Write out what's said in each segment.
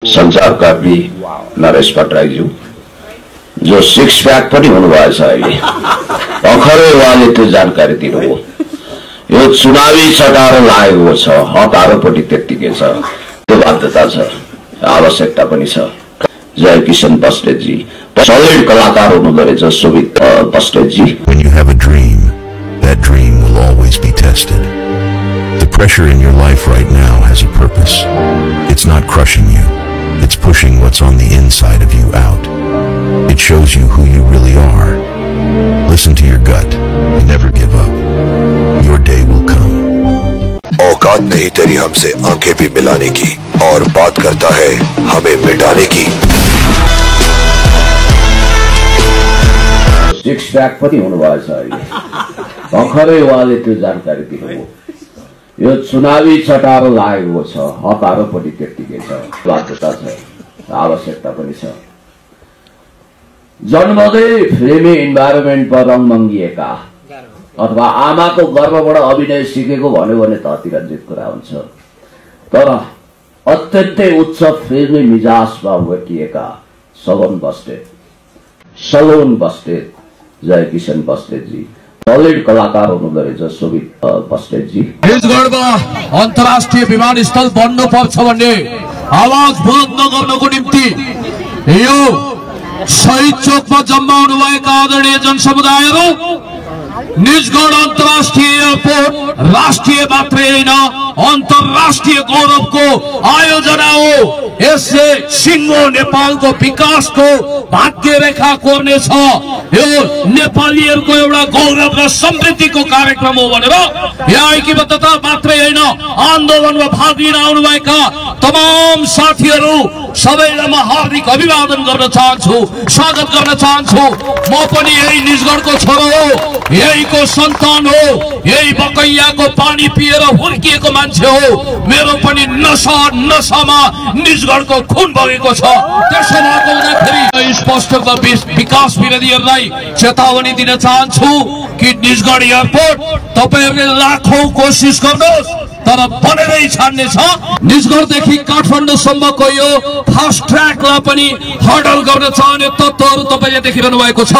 संचारकर्मी नरेश भट्टराईज्यू जो six pack पनि हुनुभएछ अहिले भर्खरै उहाँले त्यो जानकारी दिनुभयो। यो चुनावी चटारो लागेको छ, हतारो पनि त्यत्तिकै छ, त्यो बाध्यता छ, आवश्यकता पनि छ। जय किशन बस्नेतजी सलिड कलाकार हुनुहुँदो रहेछ Sumit बस्नेतजी। When you have a dream, that dream will always be tested. The pressure in your life right now has a purpose. It's not crushing you. It's pushing what's on the inside of you out. It shows you who you really are. Listen to your gut and never give up. Your day will come. औकात नहीं तेरी हमसे आंखें भी मिलाने की और बात करता है हमें मिटाने की। सिक्स पैक पनि हुनुभएछ अहिले भर्खरै उहाँले त्यो जानकारी दिनुभयो। यो चुनावी चटारो लागेको छ, हतारो पनि त्यत्तिकै छ, बाध्यता छ, आवश्यकता पनि छ। जन्मदै फिल्मी इन्भाइरोमेन्टमा रङमङ्गिएका अथवा आमाको गर्भबाट अभिनय सिकेको भन्यो भने त अतिरञ्जित कुरा हुन्छ, तर अत्यन्तै उच्च फिल्मी मिजाजमा हुर्किएका सलोन बस्नेत जय किशन बस्नेतजी सलिड कलाकार हुनुहुँदो रहेछ सुमित बस्नेतजी। निजगढमा अन्तर्राष्ट्रिय विमानस्थल बन्नु पर्छ भन्ने आवाज बुलन्द गर्नको निम्ति यो शहीद चोकमा जम्मा हुनुभएका आदरणीय जनसमुदायहरू, निजगढ अन्तर्राष्ट्रिय एयरपोर्ट राष्ट्रिय मात्रै होइन अन्तर्राष्ट्रिय गौरवको आयोजना हो। यसले सिङ्गो नेपालको विकासको भाग्य रेखा कोर्नेछ। यो नेपालीहरूको एउटा गौरव र समृद्धिको कार्यक्रम हो भनेर यहाँ ऐक्यबद्धता मात्रै होइन आन्दोलनमा भाग लिन आउनुभएका तमाम साथीहरू सबैलाई म हार्दिक अभिवादन गर्न चाहन्छु, स्वागत गर्न चाहन्छु। म पनि यही निजगढको छोरो हो, यहीको सन्तान हो, यही बकैयाको पानी पिएर हुर्किएको मान्छे हो। मेरो पनि नसामा निजगढको खुन बगेको छ। त्यसो भएको हुँदाखेरि स्पष्ट विकास विरोधीहरूलाई चेतावनी दिन चाहन्छु कि निजगढ एयरपोर्ट तपाईहरुले लाखौं कोसिस गर्नुहोस् तर बनेरै छाड्ने छ। निजगढदेखि काठमाडौँसम्मको यो फास्ट ट्र्याकलाई पनि हडल गर्न चाहने तत्त्वहरू तपाईले देखिरहनु भएको छ।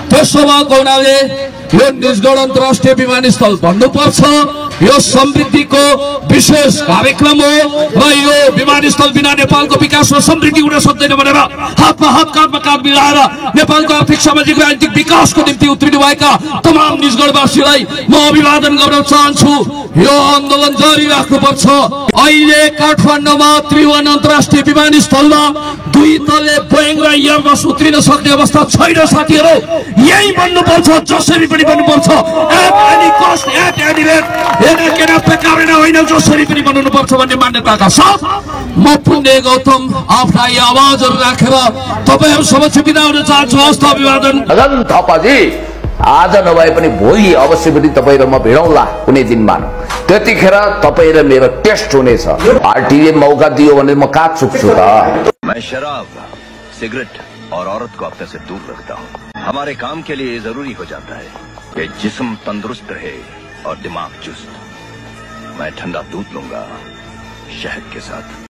त्यसो भएको हुनाले यो निजगढ अन्तर्राष्ट्रिय विमानस्थल बन्नुपर्छ। यो समृद्धिको विशेष कार्यक्रम हो र यो विमानस्थल बिना नेपालको विकास र समृद्धि हुन सक्दैन भनेर हातमा हात काँधमा काँध मिलाएर नेपालको आर्थिक सामाजिक राजनीतिक विकासको निम्ति उत्रिनु भएका तमाम निजगढवासीलाई म अभिवादन गर्न चाहन्छु। यो आन्दोलन जारी राख्नुपर्छ। अहिले काठमाडौँमा त्रिभुवन अन्तर्राष्ट्रिय विमानस्थलमा दुई तले बोइङ र एयरबस उत्रिन सक्ने अवस्था छैन साथीहरू। यही बन्नुपर्छ, जसरी पनि बन्नुपर्छ। At any cost, at any rate, केना प्रकारले होइन, जसरी पनि बन्नुपर्छ भन्ने मान्यताका साथ म पुण्य गौतम आफ्नै आवाजहरू राखेर तपाईहरु समक्ष बिदा हुन चाहन्छु। हस्त अभिवादन। अगन थापाजी, आज नभए पनि भोलि अवश्य पनि तपाईँ र म भेटौँला कुनै दिनमा। त्यतिखेर तपाईँ र मेरो टेस्ट हुनेछ। पार्टीले मौका दियो भने म कहाँ चुक्छु त। मैं शराब, सिगरेट और औरत को अपने से दूर रखता हूँ। हमारे काम के लिए जरूरी हो जाता है कि जिस्म तंदुरुस्त रहे और दिमाग चुस्त। मैं ठंडा दूध लूंगा शहद के साथ।